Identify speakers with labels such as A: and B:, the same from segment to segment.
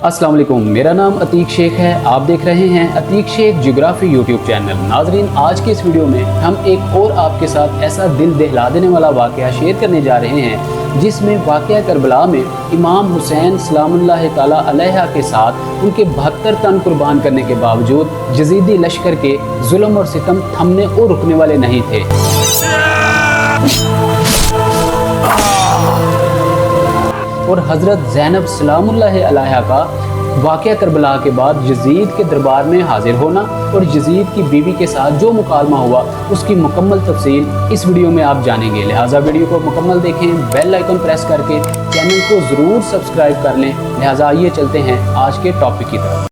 A: अस्सलाम वालेकुम, मेरा नाम अतीक शेख है। आप देख रहे हैं Atiq Shaikh geography YouTube channel. नाजरीन, आज के इस वीडियो में हम एक और आपके साथ ऐसा दिल दहला देने वाला वाक़या शेयर करने जा रहे हैं जिसमें वाक़या करबला में इमाम हुसैन सलामुल्लाह ताला अलैहा के साथ उनके 72 तन कुर्बान करने के बावजूद यजीदी लश्कर के जुल्म और सितम थमने और रुकने वाले नहीं थे। और हज़रत ज़ैनब सलामुल्लाह अलैहा का वाक़या करबला के बाद यजीद के दरबार में हाजिर होना और यजीद की बीवी के साथ जो मुकालमा हुआ उसकी मुकम्मल तफसील इस वीडियो में आप जानेंगे। लिहाजा वीडियो को मुकम्मल देखें, बेल आइकन प्रेस करके चैनल को ज़रूर सब्सक्राइब कर लें। लिहाजा आइए चलते हैं आज के टॉपिक की तरफ।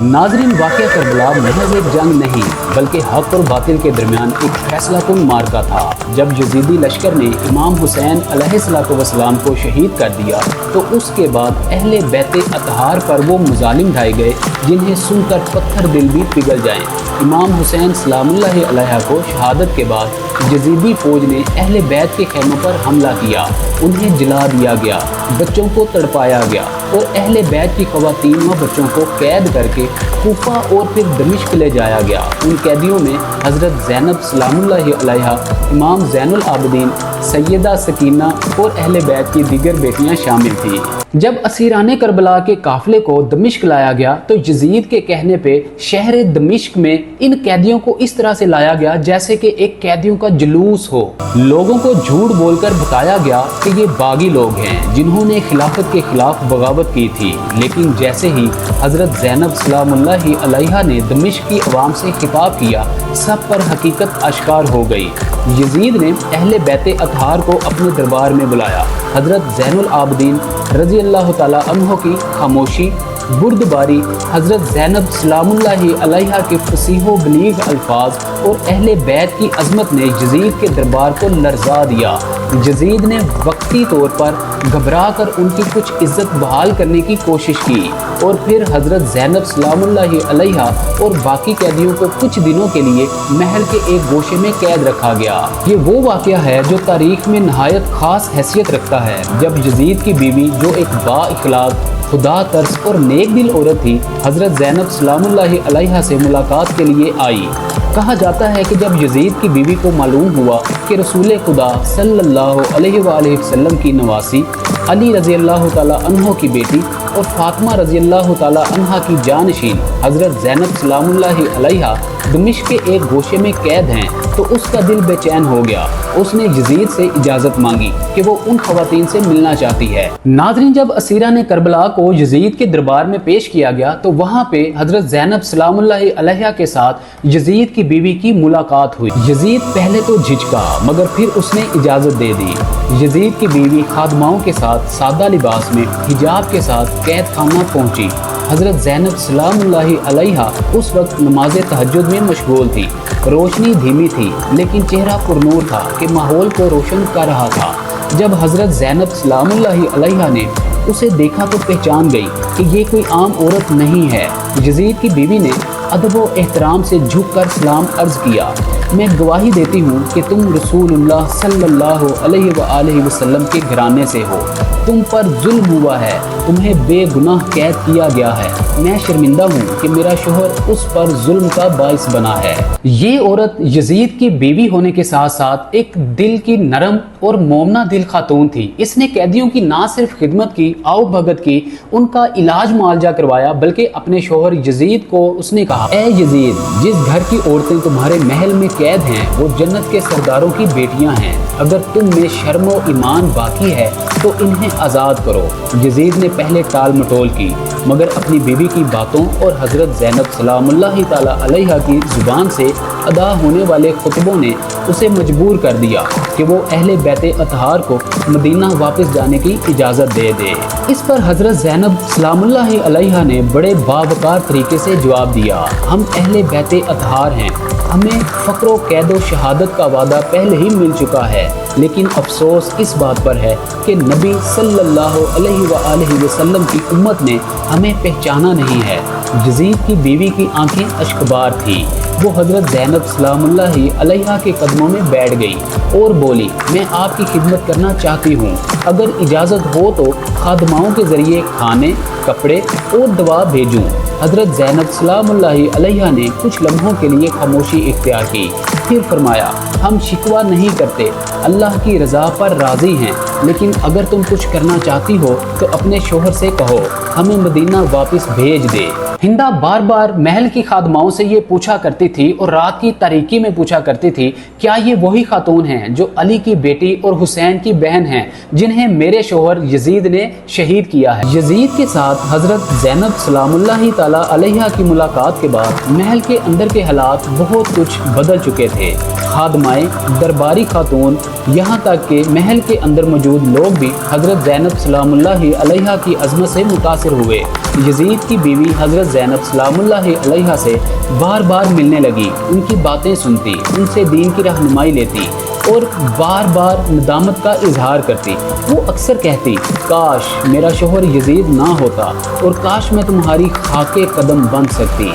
A: नाजरीन, वाक़या करबला महज एक जंग नहीं बल्कि हक़ और बातिल के दरमियान एक फैसलाकुन मार्का था। जब यजीदी लश्कर ने इमाम हुसैन अलैहिस्सलाम को शहीद कर दिया तो उसके बाद अहले बैत अतहार पर वो मुजालिम ढाए गए जिन्हें सुनकर पत्थर दिल भी पिघल जाएं। इमाम हुसैन सलामुल्लाह अलैहा को शहादत के बाद यजीदी फ़ौज ने अहले बैत के खेमों पर हमला किया, उन्हें जला दिया गया, बच्चों को तड़पाया गया और अहले बैत की ख़वातीन व बच्चों को कैद करके कूफा और फिर दमिश्क ले जाया गया। उन कैदियों में हज़रत ज़ैनब सलामुल्लाह अलैहा, इमाम ज़ैनुल आबिदीन, सैयदा सकीना और अहले बैत की दीगर बेटियां शामिल थीं। जब असीराने करबला के काफ़िले को दमिश्क लाया गया तो यजीद के कहने पे शहर दमिश्क में इन कैदियों को इस तरह से लाया गया जैसे कि एक कैदियों का जुलूस हो। लोगों को झूठ बोलकर बताया गया कि ये बागी लोग हैं जिन्होंने खिलाफत के खिलाफ बगावत की थी। लेकिन जैसे ही हज़रत ज़ैनब सलामुल्लाह अलैहा ने दमिश्क की अवाम से खिताब किया, सब पर हकीकत आश्कार हो गई। यजीद ने अहले बैत अतहार को अपने दरबार में बुलाया। हज़रत ज़ैनुल आबिदीन रज़ी अल्लाह ताला अन्हो की खामोशी, बुर्दबारी, हज़रत ज़ैनब सलामुल्लाह अलैहा के फसीहो बलीग अल्फाज और अहले बैत की अज़मत ने यजीद के दरबार को लरज़ा दिया। यजीद ने वक्ती तौर पर घबरा कर उनकी कुछ इज़्ज़त बहाल करने की कोशिश की और फिर हज़रत ज़ैनब सलामुल्लाह अलैहा और बाकी कैदियों को कुछ दिनों के लिए महल के एक गोशे में कैद रखा गया। ये वो वाक़या है जो तारीख़ में नहायत ख़ास हैसियत रखता है, जब यजीद की बीवी जो एक बाइखलाक, खुदा तर्स और नेक दिल औरत थी, हज़रत ज़ैनब सलामुल्लाह अलैहा से मुलाकात के लिए आई। कहा जाता है कि जब यजीद की बीवी को मालूम हुआ कि रसूल खुदा सल्लल्लाहु अलैहि वसल्लम की नवासी अली रज़ी अल्लाह ताला अन्हो की बेटी और फातिमा रज़ी अल्लाह ताला अन्हा की जानशीन हज़रत ज़ैनब सलामुल्लाह अलैहा दमिश्क के एक गोशे में कैद हैं तो उसका दिल बेचैन हो गया। उसने यजीद से इजाज़त मांगी कि वो उन खवातीन से मिलना चाहती है। नाज़रीन, जब असीराने करबला को यजीद के दरबार में पेश किया गया तो वहाँ पे हज़रत ज़ैनब सलामुल्लाह अलैहा के साथ यजीद की बीवी की मुलाकात हुई। यजीद पहले तो झिझका मगर फिर उसने इजाज़त दे दी। यजीद की बीवी खादमाओं के साथ सादा लिबास में हिजाब के साथ कैद खाना पहुँची। हज़रत ज़ैनब सलामुल्लाह अलैहा उस वक्त नमाज तहज्जुद में मशगूल थी। रोशनी धीमी थी लेकिन चेहरा पुरनूर था कि माहौल को रोशन कर रहा था। जब हज़रत ज़ैनब सलामुल्लाह अलैहा ने उसे देखा तो पहचान गई कि ये कोई आम औरत नहीं है। यजीद की बीवी ने अदब व एहतराम से झुककर सलाम अर्ज़ किया, मैं गवाही देती हूँ कि तुम रसूलुल्लाह सल्लल्लाहु अलैहि वसल्लम के घराने से हो। तुम पर जुल्म हुआ है, तुम्हें बेगुनाह कैद किया गया है। मैं शर्मिंदा हूँ कि मेरा शोहर उस पर जुल्म का बाइस बना है। ये औरत यजीद की बीवी होने के साथ साथ एक दिल की नरम और मोमना दिल खातून थी। इसने कैदियों की ना सिर्फ खिदमत की, आओ भगत की, उनका इलाज मुआवजा करवाया, बल्कि अपने शोहर यजीद को उसने कहा, ए यजीद, जिस घर की औरतें तुम्हारे महल में कैद हैं वो जन्नत के सरदारों की बेटियां हैं। अगर तुम में शर्म व ईमान बाकी है तो इन्हें आज़ाद करो। यजीद ने पहले टाल मटोल की मगर अपनी बीवी की बातों और हज़रत ज़ैनब सलामुल्लाह ताला अलैहा की ज़ुबान से अदा होने वाले खुतबों ने उसे मजबूर कर दिया कि वो अहले बैत अतहार को मदीना वापस जाने की इजाज़त दे दे। इस पर हज़रत ज़ैनब सलामुल्लाह अलैहा ने बड़े बावकार तरीके से जवाब दिया, हम अहले बैत अतहार हैं, हमें फ़क्र व कैद व शहादत का वादा पहले ही मिल चुका है, लेकिन अफसोस इस बात पर है कि नबी सल्लल्लाहु अलैहि वसल्लम की उम्मत ने हमें पहचाना नहीं है। यजीद की बीवी की आंखें अश्कबार थी। वो हज़रत ज़ैनब सलामुल्लाहि अलैहा के कदमों में बैठ गई और बोली, मैं आपकी खिदमत करना चाहती हूँ, अगर इजाज़त हो तो खादमाओं के ज़रिए खाने, कपड़े और दवा भेजूँ। हज़रत ज़ैनब सलामुल्लाहि अलैहा ने कुछ लम्हों के लिए खामोशी इख्तियार की, फिर फरमाया, हम शिकवा नहीं करते, अल्लाह की रज़ा पर राज़ी हैं, लेकिन अगर तुम कुछ करना चाहती हो तो अपने शोहर से कहो हमें मदीना वापस भेज दे। हिंदा बार बार महल की खादमाओं से ये पूछा करती थी और रात की तारीकी में पूछा करती थी, क्या ये वही खातून हैं जो अली की बेटी और हुसैन की बहन हैं, जिन्हें मेरे शोहर यजीद ने शहीद किया है। यजीद के साथ हज़रत ज़ैनब सलामुल्लाहि ताला अलैहा की मुलाकात के बाद महल के अंदर के हालात बहुत कुछ बदल चुके थे। खादमाएँ, दरबारी खातून, यहाँ तक कि महल के अंदर मौजूद लोग भी हज़रत ज़ैनब सलामुल्लाहि अलैहा की अज़मत से मुतासिर हुए। यजीद की बीवी हज़रत ज़ैनब सलामुल्लाहि अलैहा से बार बार मिलने लगी, उनकी बातें सुनती, उनसे दीन की रहनुमाई लेती और बार बार नदामत का इजहार करती। वो अक्सर कहती, काश मेरा शोहर यजीद ना होता और काश मैं तुम्हारी खाके कदम बन सकती।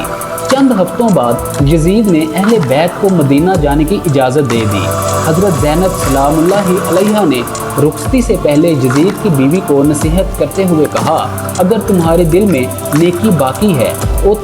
A: चंद हफ्तों बाद यजीद ने अहले बैत को मदीना जाने की इजाज़त दे दी। हज़रत ज़ैनब सलामुल्लाहि अलैहा ने रुखसती से पहले यजीद की बीवी को नसीहत करते हुए कहा, अगर तुम्हारे दिल में नेकी बाकी है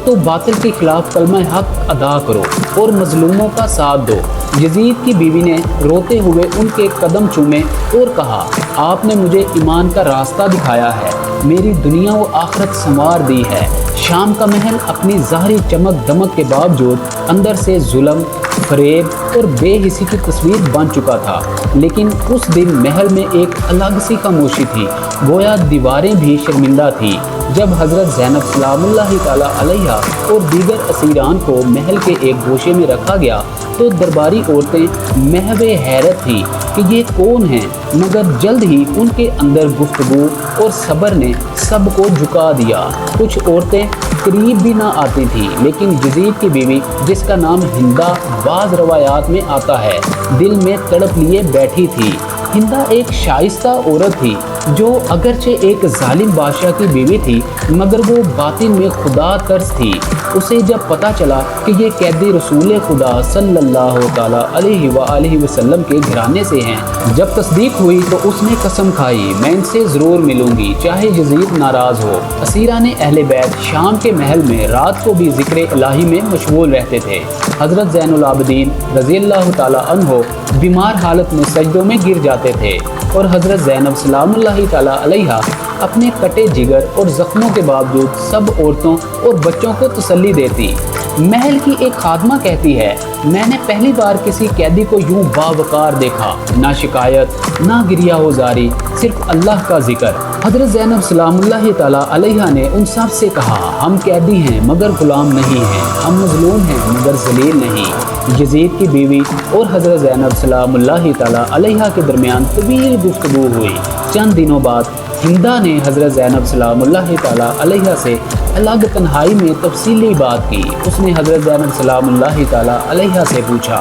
A: तो बातिल के खिलाफ कलमा हक अदा करो और मजलूमों का साथ दो। यजीद की बीवी ने रोते हुए उनके कदम चूमे और कहा, आपने मुझे ईमान का रास्ता दिखाया है, मेरी दुनिया व आखिरत संवार दी है। शाम का महल अपनी ज़ाहरी चमक दमक के बावजूद अंदर से जुल्म, फरेब और बेहिसी की तस्वीर बन चुका था। लेकिन उस दिन महल में एक अलग सी खामोशी थी, गोया दीवारें भी शर्मिंदा थी। जब हज़रत ज़ैनब सलामुल्लाहि ताला अलैहा और दीगर असीरान को महल के एक गोशे में रखा गया तो दरबारी औरतें महवे हैरत थी कि ये कौन हैं, मगर जल्द ही उनके अंदर गुफ्तगू और सब्र ने सबको झुका दिया। कुछ औरतें करीब भी ना आती थी, लेकिन यजीद की बीवी, जिसका नाम हिंदा बाज़ रवायात में आता है, दिल में तड़प लिए बैठी थी। हिंदा एक शाइस्ता औरत थी जो अगरचे एक जालिम बादशाह की बीवी थी, मगर वो बातिन में खुदा तरस थी। उसे जब पता चला कि ये कैदी रसूल खुदा सल्लल्लाहु ताला अलैहि वसल्लम के घराने से हैं, जब तस्दीक हुई तो उसने कसम खाई, मैं इनसे ज़रूर मिलूंगी चाहे यजीद नाराज़ हो। असीरा ने अहले बैत शाम के महल में रात को भी ज़िक्र इलाही में मशगूल रहते थे। हज़रत ज़ैनुल आबिदीन रज़ियल्लाहु ताला अन्हो बीमार हालत में सजदों में गिर जाते थे और हज़रत ज़ैनब सलामुल्लाहि ताला अलैहा अपने कटे जिगर और ज़ख्मों के बावजूद सब औरतों और बच्चों को तसल्ली देती। महल की एक खादमा कहती है, मैंने पहली बार किसी कैदी को यूं बावकार देखा, ना शिकायत ना गिरिया होजारी, सिर्फ अल्लाह का जिक्र। हज़रत ज़ैनब सलामुल्लाहि ताला अलैहा ने उन सब से कहा, हम कैदी हैं मगर गुलाम नहीं हैं, हम मजलूम हैं मगर जलील नहीं। यजीद की बीवी और हज़रत ज़ैनब सलामुल्लाहि ताला अलैहा के दरमियान तवील गुफ्तगू हुई। चंद दिनों बाद हिंदा ने हज़रत ज़ैनब सलामुल्लाहि ताला अलैहा से अलग तन्हाई में तफसीली बात की। उसने हज़रत ज़ैनब सलामुल्लाहि ताला अलैहा से पूछा,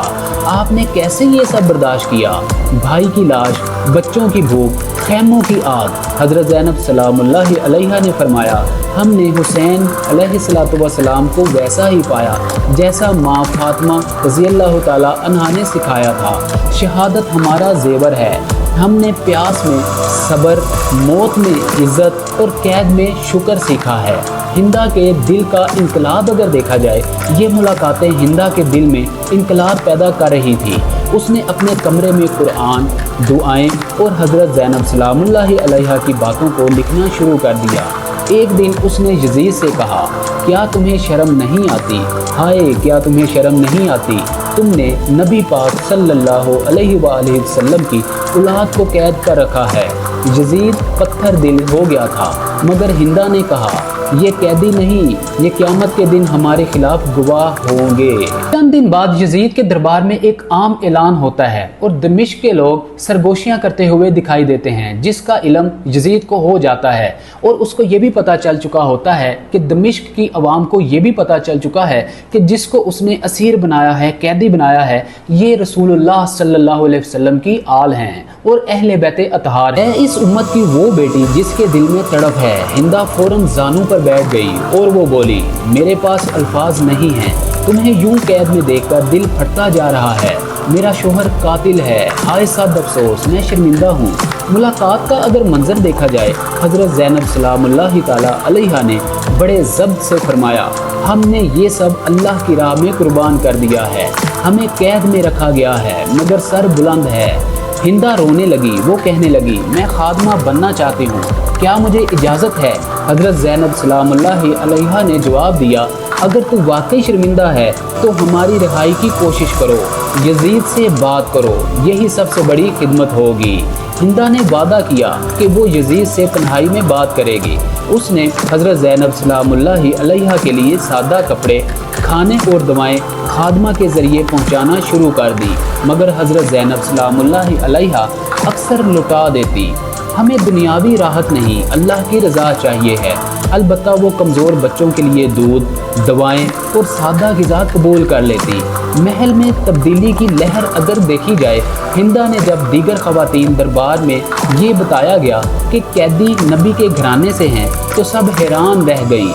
A: आपने कैसे ये सब बर्दाश्त किया? भाई की लाश, बच्चों की भूख, खैमों की आग। हज़रत ज़ैनब सलामुल्लाहि अलैहा ने फरमाया, हमने हुसैन अलैहिस्सलातु वस्सलाम को वैसा ही पाया जैसा माँ फातिमा रज़ियल्लाहु ताला अन्हा ने सिखाया था। शहादत हमारा ज़ेवर है, हमने प्यास में सब्र, मौत में इज़्ज़त और कैद में शुक्र सीखा है। हिंदा के दिल का इनकलाब अगर देखा जाए, ये मुलाकातें हिंदा के दिल में इनकलाब पैदा कर रही थी। उसने अपने कमरे में कुरान, दुआएं और हज़रत ज़ैनब सलामुल्लाहि अलैहा की बातों को लिखना शुरू कर दिया। एक दिन उसने यजीद से कहा, क्या तुम्हें शर्म नहीं आती? हाय, क्या तुम्हें शर्म नहीं आती? तुमने नबी पाक सल्लल्लाहु अलैहि वसल्लम की औलाद को कैद कर रखा है। यजीद पत्थर दिल हो गया था, मगर हिंदा ने कहा, ये कैदी नहीं, ये क़यामत के दिन हमारे खिलाफ गवाह होंगे। चंद दिन बाद यजीद के दरबार में एक आम ऐलान होता है और दमिश्क के लोग सरगोशियां करते हुए दिखाई देते हैं, जिसका इल्म यजीद को हो जाता है और उसको ये भी पता चल चुका होता है कि दमिश्क की आवाम को ये भी पता चल चुका है कि जिसको उसने असीर बनाया है, कैदी बनाया है, ये रसूलुल्लाह सल्लल्लाहु अलैहि वसल्लम की आल हैं और अहले बैत अतहार है। इस उम्मत की वो बेटी जिसके दिल में तड़प है। हिंदा फौरन जानू पर बैठ गई और वो बोली, मेरे पास अल्फाज नहीं हैं, तुम्हें यूं कैद में देखकर दिल फटता जा रहा है। मेरा शोहर कातिल है, हाय सद अफसोस, मैं शर्मिंदा हूँ। मुलाकात का अगर मंजर देखा जाए, हज़रत ज़ैनब सलामुल्लाहि ताला अलैहा ने बड़े ज़ब्त से फरमाया, हमने ये सब अल्लाह की राह में कुर्बान कर दिया है, हमें कैद में रखा गया है मगर सर बुलंद है। हिंदा रोने लगी, वो कहने लगी, मैं खादमा बनना चाहती हूँ, क्या मुझे इजाज़त है? हज़रत ज़ैनब सलामुल्लाहि अलैहा ने जवाब दिया, अगर तू वाकई शर्मिंदा है तो हमारी रिहाई की कोशिश करो, यजीद से बात करो, यही सबसे बड़ी खिदमत होगी। हिंदा ने वादा किया कि वो यजीद से तन्हाई में बात करेगी। उसने हज़रत ज़ैनब सलामुल्लाहि अलैहा के लिए सादा कपड़े, खाने और दवाएं खादमा के ज़रिए पहुंचाना शुरू कर दी, मगर हज़रत ज़ैनब सलामुल्लाहि अलैहा अक्सर लुटा देती। हमें दुनियावी राहत नहीं, अल्लाह की रज़ा चाहिए है। अलबत्ता वो कमज़ोर बच्चों के लिए दूध, दवाएं और सादा ग़िज़ा कबूल कर लेती। महल में तब्दीली की लहर अगर देखी जाए, हिंदा ने जब दीगर ख़वातीन दरबार में ये बताया गया कि कैदी नबी के घराने से हैं तो सब हैरान रह गई।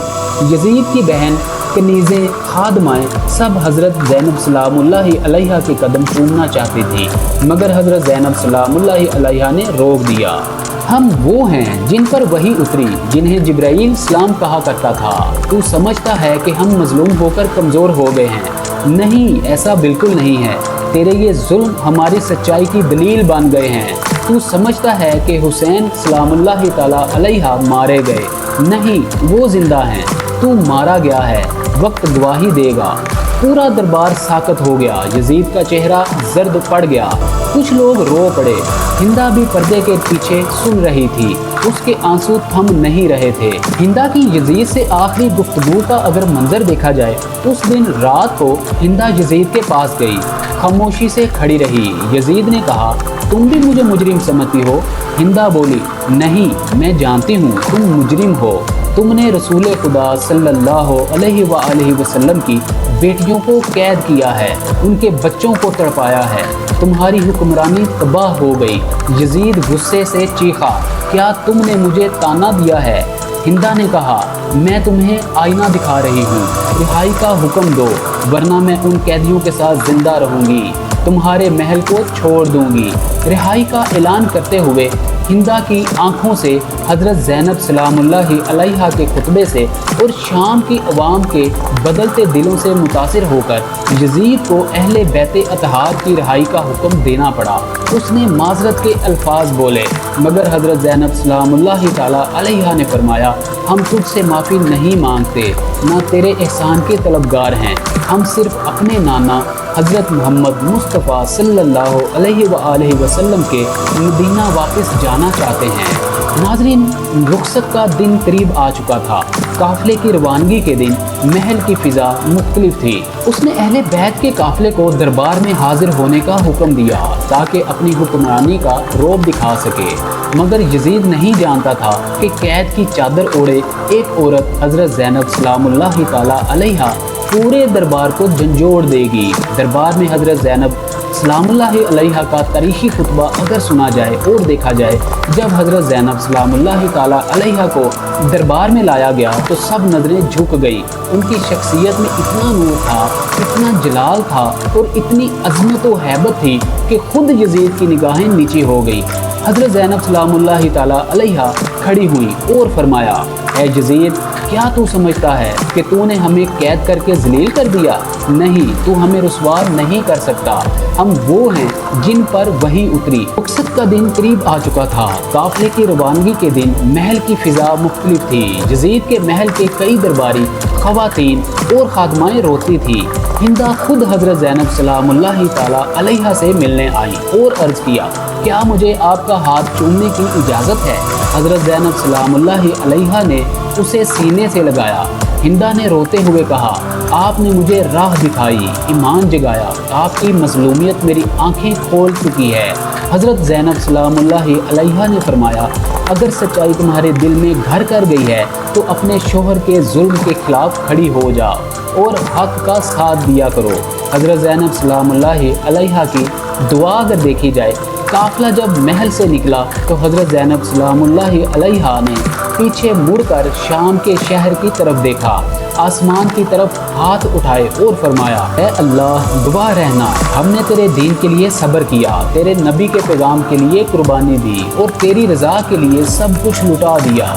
A: यजीद की बहन, कनीज़ें, खादमाएँ सब हज़रत ज़ैनब सलामुल्लाहि अलैहा के कदम चूमना चाहती थी, मगर हज़रत ज़ैनब सलामुल्लाहि अलैहा ने रोक दिया। हम वो हैं जिन पर वही उतरी, जिन्हें जिब्राईल सलाम कहा करता था, तू समझता है कि हम मजलूम होकर कमज़ोर हो गए हैं। नहीं, ऐसा बिल्कुल नहीं है, तेरे ये जुल्म हमारी सच्चाई की दलील बन गए हैं। तू समझता है कि हुसैन सलामुल्लाहि ताला अलैहा मारे गए, नहीं, वो ज़िंदा हैं, तू मारा गया है, वक्त गवाही देगा। पूरा दरबार साकत हो गया, यजीद का चेहरा जर्द पड़ गया, कुछ लोग रो पड़े। हिंदा भी पर्दे के पीछे सुन रही थी, उसके आंसू थम नहीं रहे थे। हिंदा की यजीद से आखिरी गुफ्तगू का अगर मंजर देखा जाए, उस दिन रात को हिंदा यजीद के पास गई, खामोशी से खड़ी रही। यजीद ने कहा, तुम भी मुझे मुजरिम समझती हो? हिंदा बोली, नहीं, मैं जानती हूँ तुम मुजरिम हो, तुमने रसूल खुदा सल्लल्लाहु अलैहि वसल्लम की बेटियों को कैद किया है, उनके बच्चों को तड़पाया है, तुम्हारी हुक्मरानी तबाह हो गई। यजीद गुस्से से चीखा, क्या तुमने मुझे ताना दिया है? हिंदा ने कहा, मैं तुम्हें आईना दिखा रही हूँ, रिहाई का हुक्म दो, वरना मैं उन कैदियों के साथ जिंदा रहूँगी, तुम्हारे महल को छोड़ दूँगी। रिहाई का ऐलान करते हुए हिंदा की आंखों से हज़रत ज़ैनब सलामुल्लाहि अलैहा के खुतबे से और शाम की अवाम के बदलते दिलों से मुतासिर होकर यजीद को अहले बैते अतहार की रिहाई का हुक्म देना पड़ा। उसने माज़रत के अल्फाज बोले, मगर हज़रत ज़ैनब सलामुल्लाहि ताला अलैहा ने फरमाया, हम तुझसे माफ़ी नहीं मांगते, ना तेरे एहसान के तलबगार हैं, हम सिर्फ अपने नाना हज़रत मोहम्मद मुस्तफ़ा सल्लल्लाहु अलैहि वसल्लम के मदीना वापस जाना चाहते हैं। नाज़रीन, रुखसत का दिन करीब आ चुका था। काफ़िले की रवानगी के दिन महल की फ़िज़ा मुख्तलिफ थी। उसने अहले बैत के काफ़िले को दरबार में हाजिर होने का हुक्म दिया ताकि अपनी हुक्मरानी का रोब दिखा सके, मगर यजीद नहीं जानता था कि कैद की चादर ओढ़े एक औरत हज़रत ज़ैनब सलामुल्लाहि ताला अलैहा पूरे दरबार को झंझोड़ देगी। दरबार में हज़रत ज़ैनब सलामुल्लाहि अलैहा का तारीख़ी खुतबा अगर सुना जाए और देखा जाए, जब हज़रत ज़ैनब सलामुल्लाहि ताला अलैहा को दरबार में लाया गया तो सब नज़रें झुक गई। उनकी शख्सियत में इतना नूर था, इतना जलाल था और इतनी अज़मत व हैबत थी कि खुद यजीद की निगाहें नीची हो गई। हज़रत ज़ैनब सलामुल्लाहि ताला अलैहा खड़ी हुई और फरमाया, ऐ यजीद, क्या तू समझता है कि तूने हमें कैद करके जलील कर दिया? नहीं, तू हमें रुसवा नहीं कर सकता। हम वो हैं जिन पर वही उतरी। रुखसत का दिन करीब आ चुका था। काफिले की रवानगी के दिन महल की फ़िज़ा मुख्तलिफ थी। यजीद के महल के कई दरबारी, ख़वातीन और खादमाएँ रोती थी। हिंदा खुद हज़रत ज़ैनब सलामुल्लाहि ताला अलैहा से मिलने आई और अर्ज़ किया, क्या मुझे आपका हाथ चूमने की इजाज़त है? हज़रत ज़ैनब सलामुल्लाहि अलैहा ने उसे सीने से लगाया। हिंदा ने रोते हुए कहा, आपने मुझे राह दिखाई, ईमान जगाया, आपकी मज़लूमियत मेरी आंखें खोल चुकी है। हज़रत ज़ैनब सलामुल्लाहि अलैहा ने फरमाया, अगर सच्चाई तुम्हारे दिल में घर कर गई है तो अपने शोहर के जुल्म के ख़िलाफ़ खड़ी हो जाओ और हक़ का साथ दिया करो। हज़रत ज़ैनब सलामुल्लाहि अलैहा की दुआ अगर देखी जाए, काफिला जब महल से निकला तो हज़रत ज़ैनब सलामुल्लाहि अलैहा ने पीछे मुड़कर शाम के शहर की तरफ देखा, आसमान की तरफ हाथ उठाए और फरमाया, ऐ अल्लाह गवाह रहना, हमने तेरे दीन के लिए सब्र किया, तेरे नबी के पैगाम के लिए कुर्बानी दी और तेरी रज़ा के लिए सब कुछ लुटा दिया।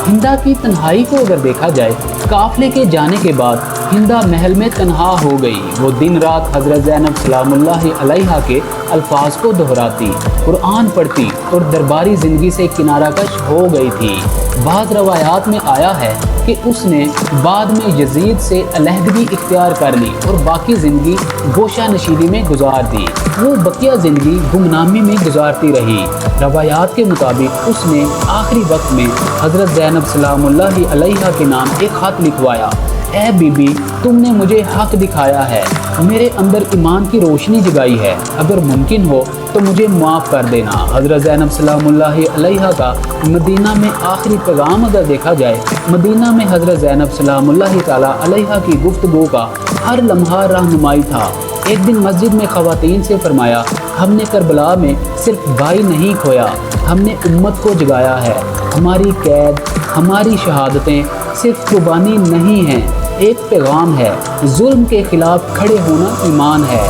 A: हिंदा की तन्हाई को अगर देखा जाए, काफिले के जाने के बाद हिंदा महल में तन्हा हो गई। वो दिन रात हज़रत ज़ैनब सलामुल्लाहि अलैहा के अल्फाज को दोहराती, कुरान पढ़ती और दरबारी ज़िंदगी से किनारा कश हो गई थी। बाज़ रवायात में आया है कि उसने बाद में यजीद से अलहदगी इख्तियार कर ली और बाकी ज़िंदगी गोशा नशीदी में गुजार दी। वो बकिया ज़िंदगी गुमनामी में गुजारती रही। रवायात के मुताबिक उसने आखिरी वक्त में हज़रत ज़ैनब सलामुल्लाहि अलैहा के नाम एक ख़त लिखवाया, ऐ बीबी, तुमने मुझे हक दिखाया है, मेरे अंदर ईमान की रोशनी जगाई है, अगर मुमकिन हो तो मुझे माफ़ कर देना। हज़रत ज़ैनब सलामुल्लाहि अलैहा का मदीना में आखिरी पैगाम अगर देखा जाए, मदीना में हज़रत ज़ैनब सलामुल्लाहि ताला अलैहा की गुफ्तगू का हर लम्हा रहनुमाई था। एक दिन मस्जिद में ख़वातीन से फरमाया, हमने करबला में सिर्फ भाई नहीं खोया, हमने उम्मत को जगाया है। हमारी कैद, हमारी शहादतें सिर्फ ज़ुबानी नहीं हैं, एक पैगाम है, जुल्म के ख़िलाफ़ खड़े होना ईमान है।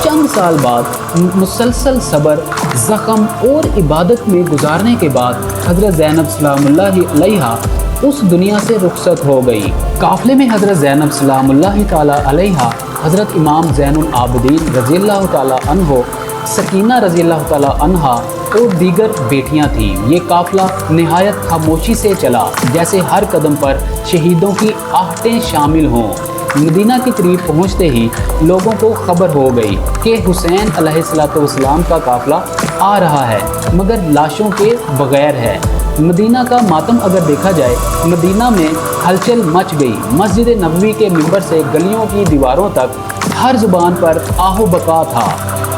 A: चंद साल बाद मुसलसल सब्र, ज़ख्म और इबादत में गुजारने के बाद हज़रत ज़ैनब सलामुल्लाहि अलैहा उस दुनिया से रुखसत हो गई। काफ़िले में हज़रत ज़ैनब सलामुल्लाहि ताला अलैहा, हज़रत इमाम ज़ैनुल आबिदीन रज़ियल्लाहु ताला अन्हो, सकीना रज़ियल्लाहु ताला अन्हा और दीगर बेटियां थीं। ये काफ़िला नहायत खामोशी से चला, जैसे हर कदम पर शहीदों की आहटें शामिल हों। मदीना के करीब पहुँचते ही लोगों को खबर हो गई कि हुसैन अलैहिस्सलाम का काफ़िला आ रहा है, मगर लाशों के बग़ैर है। मदीना का मातम अगर देखा जाए, मदीना में हलचल मच गई। मस्जिद नबवी के मिंबर से गलियों की दीवारों तक हर ज़ुबान पर आहो बका था।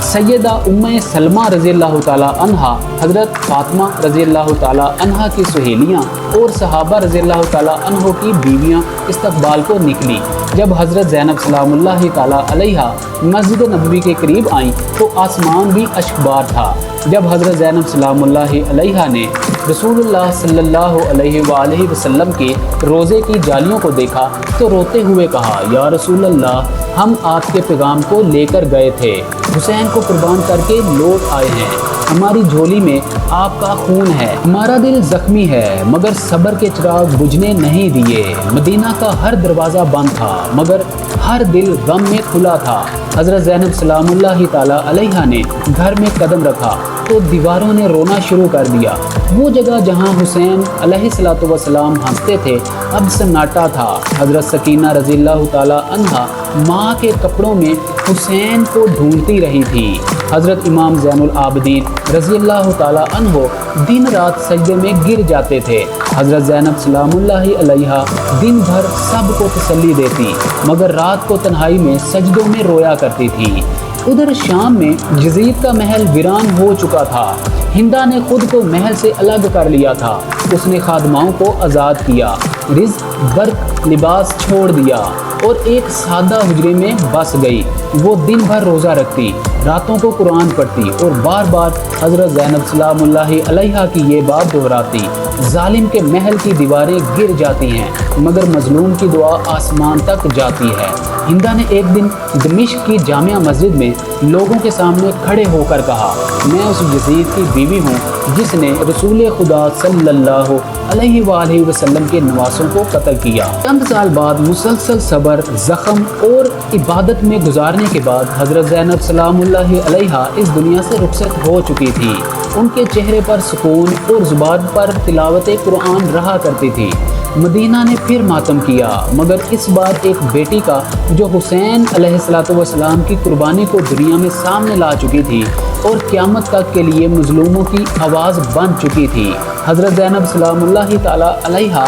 A: सैयदा उम्मे सलमा रज़ियल्लाहु ताला अन्हा, हज़रत फ़ातिमा रज़ियल्लाहु ताला अन्हा की सहेलियाँ और सहाबा रज़ियल्लाहु ताला अन्हो की बीवियाँ इस्तकबाल को निकली। जब हज़रत ज़ैनब सलामुल्लाहि ताला अलैहा मस्जिद नबवी के करीब आईं तो आसमान भी अश्कबार था। जब हज़रत ज़ैनब सलामुल्लाहि अलैहा ने रसूलुल्लाह सल्लल्लाहु अलैहि वसल्लम के रोज़े की जालियों को देखा तो रोते हुए कहा, या रसूलल्लाह, हम आपके पैगाम को लेकर गए थे, हुसैन को कुर्बान करके लौट आए हैं, हमारी झोली में आपका खून है, हमारा दिल ज़ख्मी है, मगर सब्र के चिराग बुझने नहीं दिए। मदीना का हर दरवाज़ा बंद था, मगर हर दिल गम में खुला था। हज़रत ज़ैनब सलामुल्लाहि ताला अलैहा ने घर में कदम रखा तो दीवारों ने रोना शुरू कर दिया। वो जगह जहाँ हुसैन अलैहिस्सलाम हंसते थे, अब सन्नाटा था। हज़रत सकीना रज़ियल्लाहु ताला अन्हा माँ के कपड़ों में हुसैन को ढूंढती रही थी। हज़रत इमाम ज़ैनुल आबिदीन रज़ियल्लाहु ताला अन्हो दिन रात सजदे में गिर जाते थे। हज़रत ज़ैनब सलामुल्लाहि अलैहा दिन भर सबको तसल्ली देती, मगर रात को तन्हाई में सजदों में रोया करती थी। उधर शाम में यजीद का महल वीरान हो चुका था। हिंदा ने खुद को महल से अलग कर लिया था। उसने खादमाओं को आज़ाद किया, रिज़्क़, बर्क, लिबास छोड़ दिया और एक सादा हुजरे में बस गई। वो दिन भर रोज़ा रखती, रातों को कुरान पढ़ती और बार बार हज़रत ज़ैनब सलामुल्लाहि अलैहा की ये बात दोहराती, जालिम के महल की दीवारें गिर जाती हैं, मगर मजलूम की दुआ आसमान तक जाती है। हिंदा ने एक दिन दमिश्क की जामिया मस्जिद में लोगों के सामने खड़े होकर कहा, मैं उस यजीद की बीवी हूँ जिसने रसूल खुदा सल्लल्लाहु अलैहि वसल्लम के नवासों को कत्ल किया। चंद साल बाद मुसलसल सब्र, ज़ख्म और इबादत में गुजारने के बाद हज़रत ज़ैनब सलामुल्लाहि अलैहा इस दुनिया से रुखसत हो चुकी थी। उनके चेहरे पर सुकून और ज़ुबान पर तिलावत कुरान रहा करती थी। मदीना ने फिर मातम किया, मगर इस बार एक बेटी का जो हुसैन अलैहिस्सलाम की कुर्बानी को दुनिया में सामने ला चुकी थी और क़यामत तक के लिए मज़लूमों की आवाज़ बन चुकी थी। हज़रत ज़ैनब सलामुल्लाहि ताला अलैहा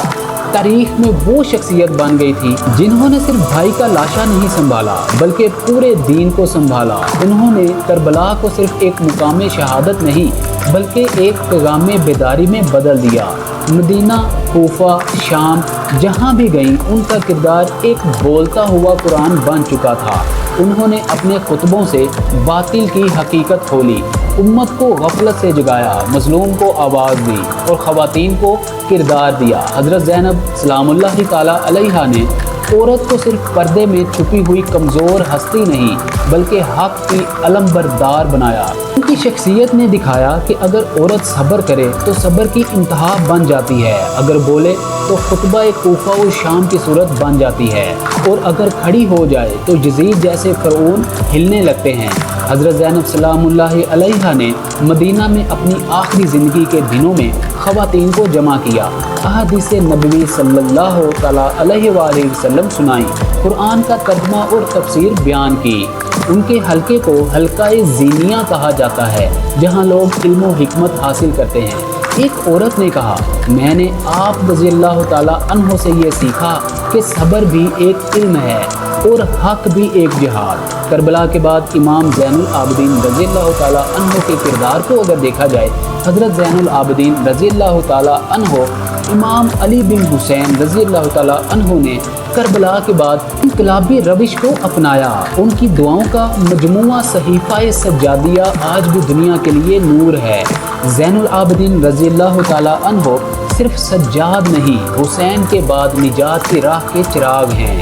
A: तारीख़ में वो शख्सियत बन गई थी जिन्होंने सिर्फ भाई का लाशा नहीं संभाला बल्कि पूरे दीन को संभाला। उन्होंने करबला को सिर्फ एक मुकाम शहादत नहीं बल्कि एक पैगाम बेदारी में बदल दिया। मदीना, कूफा, शाम जहाँ भी गईं उनका किरदार एक बोलता हुआ कुरान बन चुका था। उन्होंने अपने खुतबों से बातिल की हकीकत खोली, उम्मत को गफलत से जगाया, मजलूम को आवाज़ दी और ख़वातीन को किरदार दिया। हज़रत ज़ैनब सलामुल्लाहि ताला अलैहा ने औरत को सिर्फ पर्दे में छुपी हुई कमज़ोर हस्ती नहीं बल्कि हक़ की अलमबरदार बनाया। उनकी शख्सियत ने दिखाया कि अगर औरत सब्र करे तो सब्र की इंतहा बन जाती है, अगर बोले तो खुतबा कूफा और शाम की सूरत बन जाती है, और अगर खड़ी हो जाए तो यजीद जैसे फ़िरौन हिलने लगते हैं। हज़रत ज़ैनब सलामुल्लाहि अलैहा ने मदीना में अपनी आखिरी ज़िंदगी के दिनों में ख़वातीन को जमा किया, अहादीस नबवी सल्लल्लाहु तआला अलैहि वसल्लम सुनाई, कुरान का तर्जुमा और तफसीर बयान की। उनके हल्के को हल्का-ए ज़ीनिया कहा जाता है, जहाँ लोग इल्म व हिकमत हासिल करते हैं। एक औरत ने कहा, मैंने आप रज़ियल्लाहु ताला अन्हो से ये सीखा कि सब्र भी एक इल्म है और हक़ भी एक जिहाद। करबला के बाद इमाम ज़ैनुल आबिदीन रज़ियल्लाहु ताला अन्हो के किरदार को अगर देखा जाए, हज़रत ज़ैनुल आबिदीन रज़ियल्लाहु ताला अन्हो इमाम अली बिन हुसैन रज़ियल्लाहु ताला अन्हो ने करबला के बाद इनकलाबी रविश को अपनाया। उनकी दुआओं का मजमुआ सहीफ़ा-ए सज्जादिया आज भी दुनिया के लिए नूर है। ज़ैनुल आबिदीन रज़ियल्लाहु ताला अन्हो सिर्फ सज्जाद नहीं, हुसैन के बाद निजात की राह के चिराग हैं।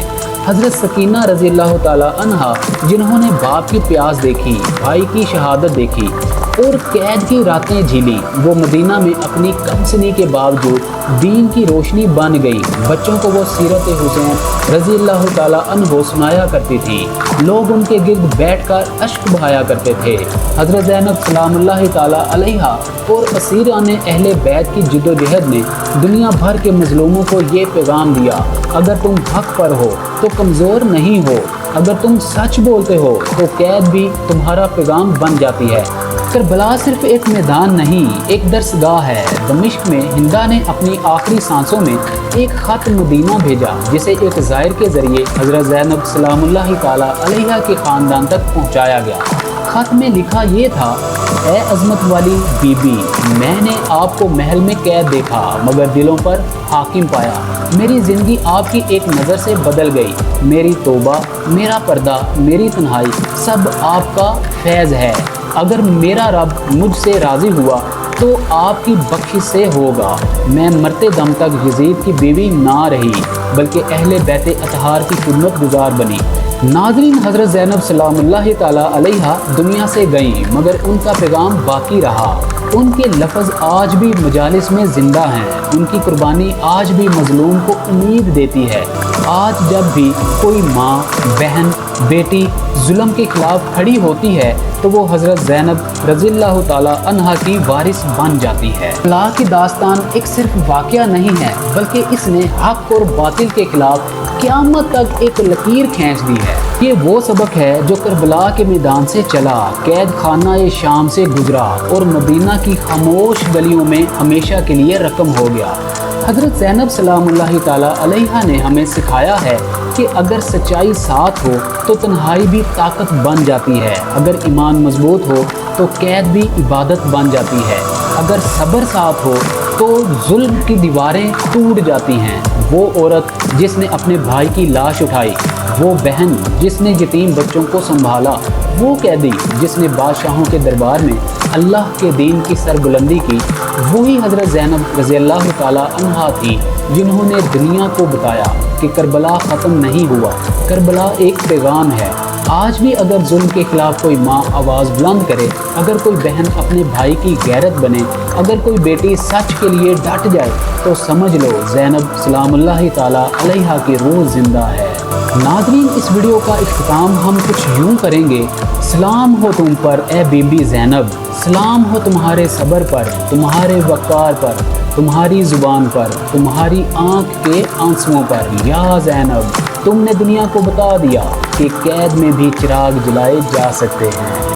A: हज़रत सकीना रज़ियल्लाहु ताला अन्हा, जिन्होंने बाप की प्यास देखी, भाई की शहादत देखी और कैद की रातें झीली, वो मदीना में अपनी कमसिनी के बावजूद दीन की रोशनी बन गई। बच्चों को वो सीरत हुसैन रज़ियल्लाहु ताला अन्हो सुनाया करती थी। लोग उनके गिर्द बैठकर अश्क बहाया करते थे। हज़रत ज़ैनब सलामुल्लाहि ताला अलैहा और असीरान अहले बैत की जिद्दोजहद ने दुनिया भर के मज़लूमों को ये पैगाम दिया, अगर तुम हक़ पर हो तो कमज़ोर नहीं हो, अगर तुम सच बोलते हो तो कैद भी तुम्हारा पैगाम बन जाती है। करबला सिर्फ एक मैदान नहीं, एक दरसगाह है। दमिश्क में हिंदा ने अपनी आखिरी सांसों में एक ख़त मदीना भेजा, जिसे एक ज़ायर के ज़रिए हज़रत ज़ैनब सलामुल्लाहि ताला अलैहा के ख़ानदान तक पहुँचाया गया। ख़त में लिखा ये था, ए अज़मत वाली बीबी, मैंने आपको महल में कैद देखा मगर दिलों पर हाकिम पाया। मेरी ज़िंदगी आपकी एक नज़र से बदल गई। मेरी तौबा, मेरा पर्दा, मेरी तन्हाई सब आपका फैज़ है। अगर मेरा रब मुझसे राज़ी हुआ तो आपकी बख्शिश से होगा। मैं मरते दम तक यजीद की बीवी ना रही बल्कि अहले बैत अतहार की खिदमत गुजार बनी। नाज़रीन, हज़रत ज़ैनब सलामुल्लाहि ताला अलैहा दुनिया से गईं मगर उनका पैगाम बाकी रहा। उनके लफ्ज़ आज भी मजालिस में ज़िंदा हैं। उनकी कुर्बानी आज भी मज़लूम को उम्मीद देती है। आज जब भी कोई माँ, बहन, बेटी जुल्म के ख़िलाफ़ खड़ी होती है तो वो हज़रत ज़ैनब रज़ियल्लाहु ताला अन्हा की वारिस बन जाती है। करबला की दास्तान एक सिर्फ वाक़या नहीं है बल्कि इसने हक़ और बातिल के ख़िलाफ़ क़यामत तक एक लकीर खींच दी है। ये वो सबक है जो करबला के मैदान से चला, कैद खाना शाम से गुजरा और मदीना की खामोश गलियों में हमेशा के लिए रकम हो गया। हज़रत ज़ैनब सलामुल्लाहि ताला अलैहा ने हमें सिखाया है कि अगर सच्चाई साथ हो तो तन्हाई भी ताकत बन जाती है, अगर ईमान मजबूत हो तो कैद भी इबादत बन जाती है, अगर सब्र साथ हो तो जुल्म की दीवारें टूट जाती हैं। वो औरत जिसने अपने भाई की लाश उठाई, वो बहन जिसने यतीम बच्चों को संभाला, वो कैदी जिसने बादशाहों के दरबार में अल्लाह के दीन की सरबुलंदी की, वही हज़रत ज़ैनब रज़ियल्लाहु ताला अन्हा थी जिन्होंने दुनिया को बताया कि करबला ख़त्म नहीं हुआ, करबला एक पैगाम है। आज भी अगर जुल्म के ख़िलाफ़ कोई माँ आवाज़ बुलंद करे, अगर कोई बहन अपने भाई की गैरत बने, अगर कोई बेटी सच के लिए डट जाए तो समझ लो ज़ैनब सलामुल्लाहि ताला अलैहा की रूह ज़िंदा है। नाज़रीन, इस वीडियो का इख्तिताम हम कुछ यूँ करेंगे, सलाम हो तुम पर ए बीबी ज़ैनब, सलाम हो तुम्हारे सब्र पर, तुम्हारे वक़ार पर, तुम्हारी ज़ुबान पर, तुम्हारी आँख के आंसुओं पर। या ज़ैनब, तुमने दुनिया को बता दिया कि कैद में भी चिराग जलाए जा सकते हैं।